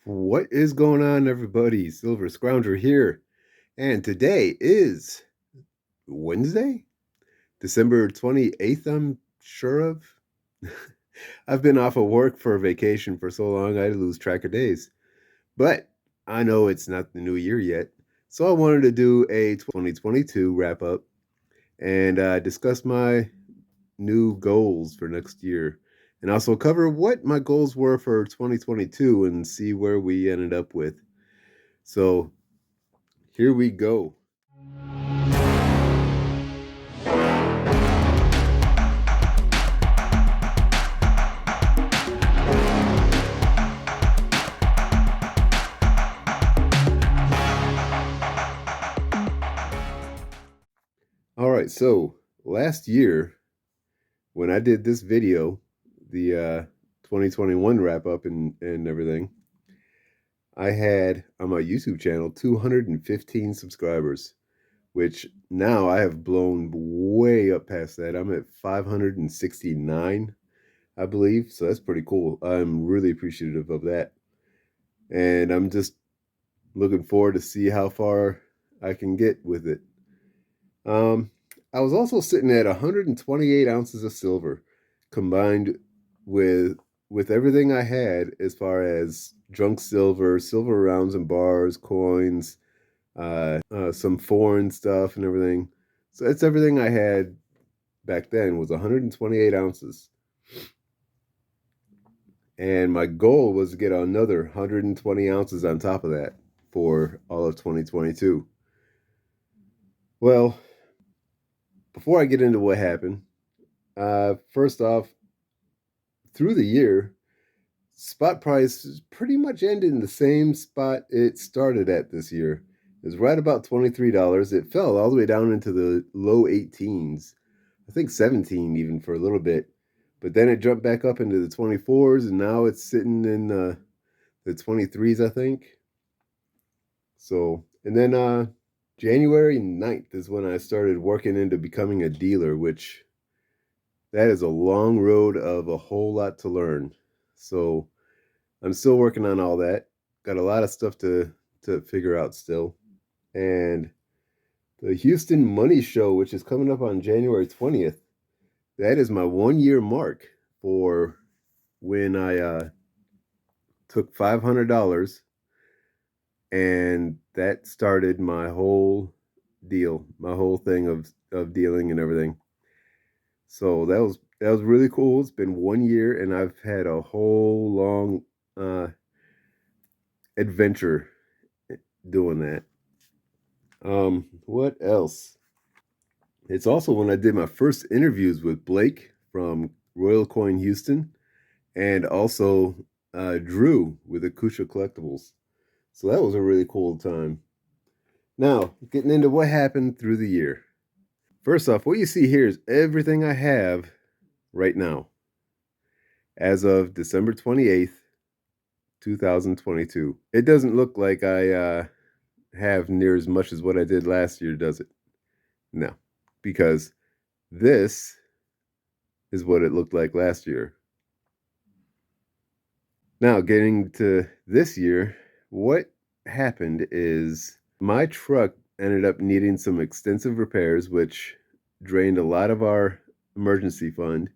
What is going on, everybody? Silver Scrounger here, and today is Wednesday, December 28th, I'm sure of. I've been off of work for a vacation for so long I lose track of days, but I know it's not the new year yet, so I wanted to do a 2022 wrap up and discuss my new goals for next year and also cover what my goals were for 2022 and see where we ended up with. So, here we go. All right, so last year when I did this video, the 2021 wrap up and everything, I had on my YouTube channel 215 subscribers, which now I have blown way up past that. I'm at 569, I believe. So that's pretty cool. I'm really appreciative of that. And I'm just looking forward to see how far I can get with it. Um, I was also sitting at 128 ounces of silver, combined with with everything I had as far as junk silver, silver rounds and bars, coins, some foreign stuff, and everything. So that's everything I had back then was 128 ounces, and my goal was to get another 120 ounces on top of that for all of 2022. Well, before I get into what happened, first off, through the year, spot price is pretty much ended in the same spot it started at this year. It was right about $23. It fell all the way down into the low 18s. I think 17 even for a little bit. But then it jumped back up into the 24s and now it's sitting in the 23s, I think. So, and then January 9th is when I started working into becoming a dealer, which that is a long road of a whole lot to learn. So, I'm still working on all that. Got a lot of stuff to figure out still. And the Houston Money Show, which is coming up on January 20th, that is my 1 year mark for when I took $500 and that started my whole deal, my whole thing of dealing and everything. So that was really cool. It's been 1 year and I've had a whole long adventure doing that. What else? It's also when I did my first interviews with Blake from Royal Coin Houston and also Drew with Akusha Collectibles. So that was a really cool time. Now, getting into what happened through the year. First off, what you see here is everything I have right now as of December 28th, 2022. It doesn't look like I have near as much as what I did last year, does it? No, because this is what it looked like last year. Now, getting to this year, what happened is my truck ended up needing some extensive repairs, which drained a lot of our emergency fund.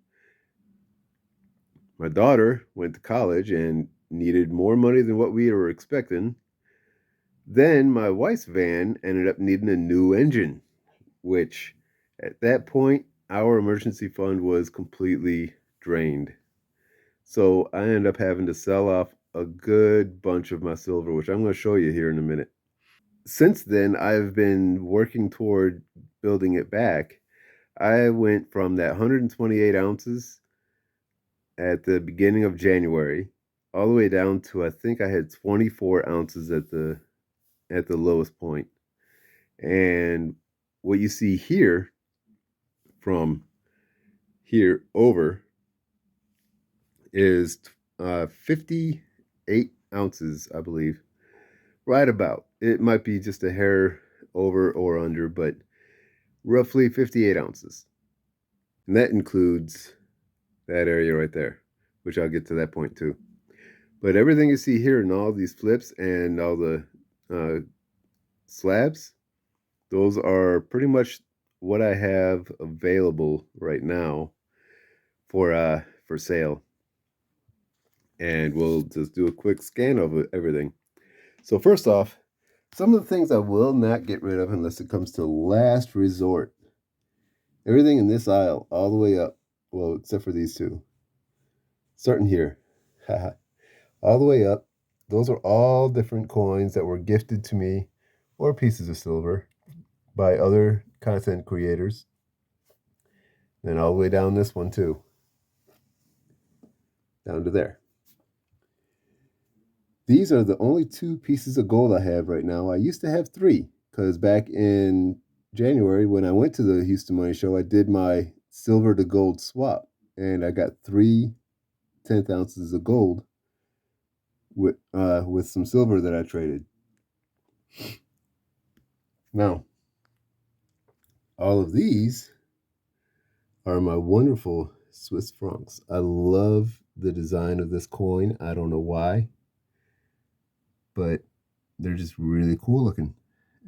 My daughter went to college and needed more money than what we were expecting. Then my wife's van ended up needing a new engine, which at that point, our emergency fund was completely drained. So I ended up having to sell off a good bunch of my silver, which I'm going to show you here in a minute. Since then, I've been working toward building it back. I went from that 128 ounces at the beginning of January all the way down to I think I had 24 ounces at the lowest point. And what you see here from here over is 58 ounces, I believe. Right about. It might be just a hair over or under, but roughly 58 ounces. And that includes that area right there, which I'll get to that point too. But everything you see here in all these flips and all the uh, slabs, those are pretty much what I have available right now for sale. And we'll just do a quick scan of everything. So first off, some of the things I will not get rid of unless it comes to last resort. Everything in this aisle, all the way up, well, except for these two, starting here, all the way up. Those are all different coins that were gifted to me or pieces of silver by other content creators. Then all the way down this one too, down to there. These are the only two pieces of gold I have right now. I used to have three because back in January when I went to the Houston Money Show, I did my silver to gold swap and I got 3/10 ounces of gold with some silver that I traded. Now, all of these are my wonderful Swiss francs. I love the design of this coin. I don't know why, but they're just really cool looking,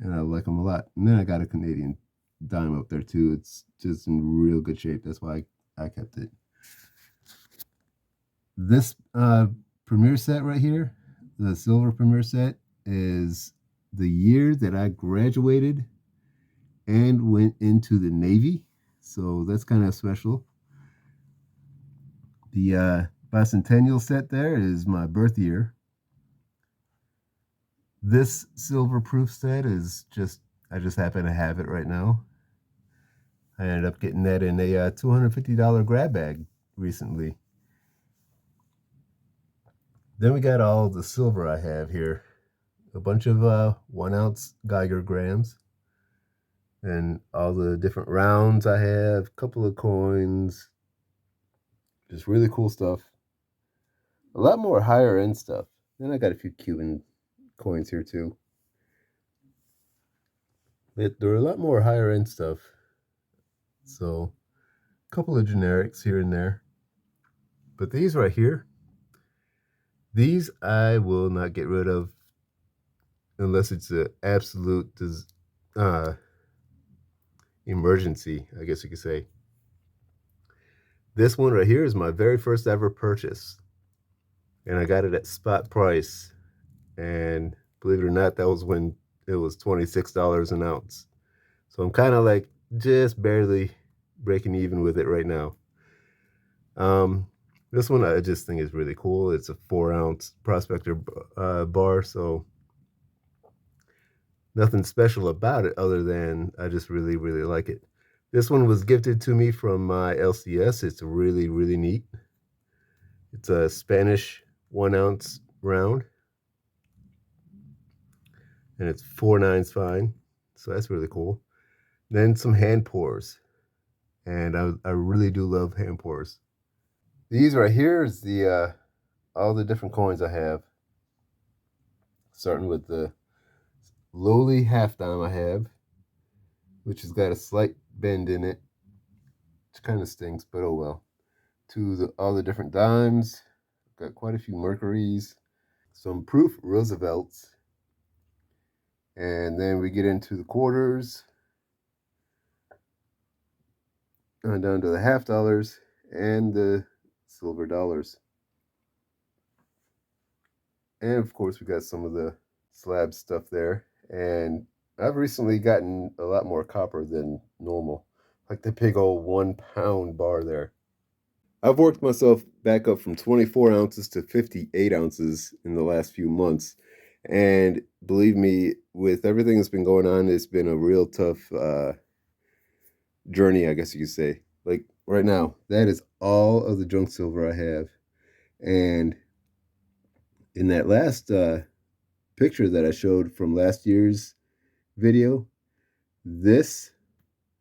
and I like them a lot. And then I got a Canadian dime up there too. It's just in real good shape. That's why I kept it. This premiere set right here, the silver premiere set, is the year that I graduated and went into the Navy. So that's kind of special. The bicentennial set there is my birth year. This silver proof set is I just happen to have it right now. I ended up getting that in a $250 grab bag recently. Then we got all the silver I have here. A bunch of 1 ounce Geiger grams. And all the different rounds I have. A couple of coins. Just really cool stuff. A lot more higher end stuff. Then I got a few Cuban coins here too. But there are a lot more higher end stuff. So a couple of generics here and there. But these right here, these I will not get rid of unless it's an absolute emergency, I guess you could say. This one right here is my very first ever purchase. And I got it at spot price. And believe it or not, that was when it was $26 an ounce. So I'm kind of like just barely breaking even with it right now. This one I just think is really cool. It's a 4 ounce prospector bar, so nothing special about it other than I just really, really like it. This one was gifted to me from my LCS. It's really, really neat. It's a Spanish 1 ounce round, and it's 4/9 fine, so that's really cool. Then some hand pours, and I really do love hand pours. These right here is the all the different coins I have, starting with the lowly half dime I have, which has got a slight bend in it, which kind of stinks, but oh well. To all the different dimes, got quite a few Mercuries, some proof Roosevelts, and then we get into the quarters, on down to the half dollars and the silver dollars. And of course, we got some of the slab stuff there. And I've recently gotten a lot more copper than normal, like the big old 1 pound bar there. I've worked myself back up from 24 ounces to 58 ounces in the last few months. And believe me, with everything that's been going on, it's been a real tough journey, I guess you could say. Like right now, that is all of the junk silver I have. And in that last picture that I showed from last year's video, this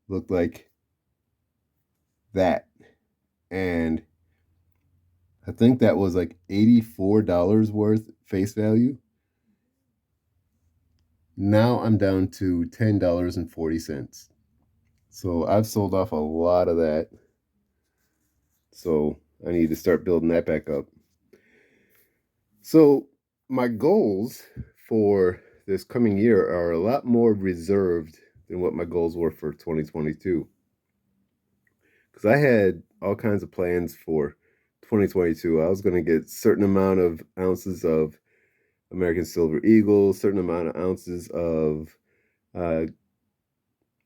looked like that. And I think that was like $84 worth face value. Now I'm down to $10.40. So I've sold off a lot of that. So I need to start building that back up. So, my goals for this coming year are a lot more reserved than what my goals were for 2022. Because I had all kinds of plans for 2022. I was going to get certain amount of ounces of American Silver Eagle, certain amount of ounces of uh,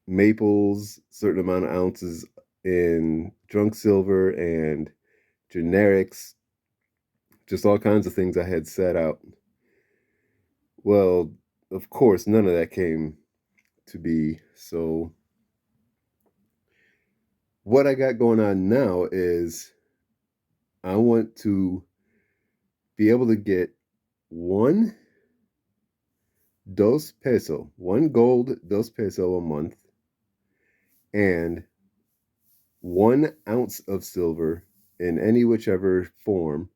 maples, certain amount of ounces in drunk silver and generics, just all kinds of things I had set out. Well, of course, none of that came to be. So, what I got going on now is I want to be able to get one dos peso, one gold dos peso a month, and 1 ounce of silver in any whichever form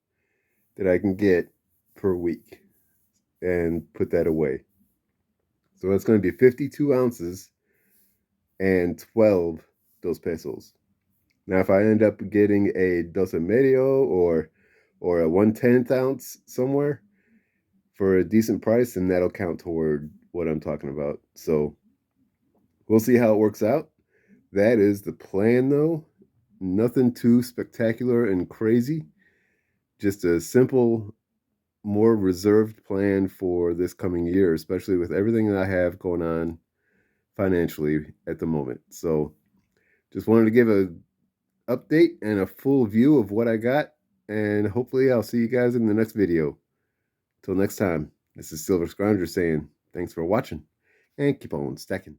that I can get per week and put that away. So that's going to be 52 ounces and 12 dos pesos. Now, if I end up getting a dos and medio or a 1/10 ounce somewhere for a decent price, then that'll count toward what I'm talking about. So we'll see how it works out. That is the plan, though. Nothing too spectacular and crazy. Just a simple, more reserved plan for this coming year, especially with everything that I have going on financially at the moment. So just wanted to give a update and a full view of what I got. And hopefully I'll see you guys in the next video. Till next time, this is Silver Scrounger saying thanks for watching and keep on stacking.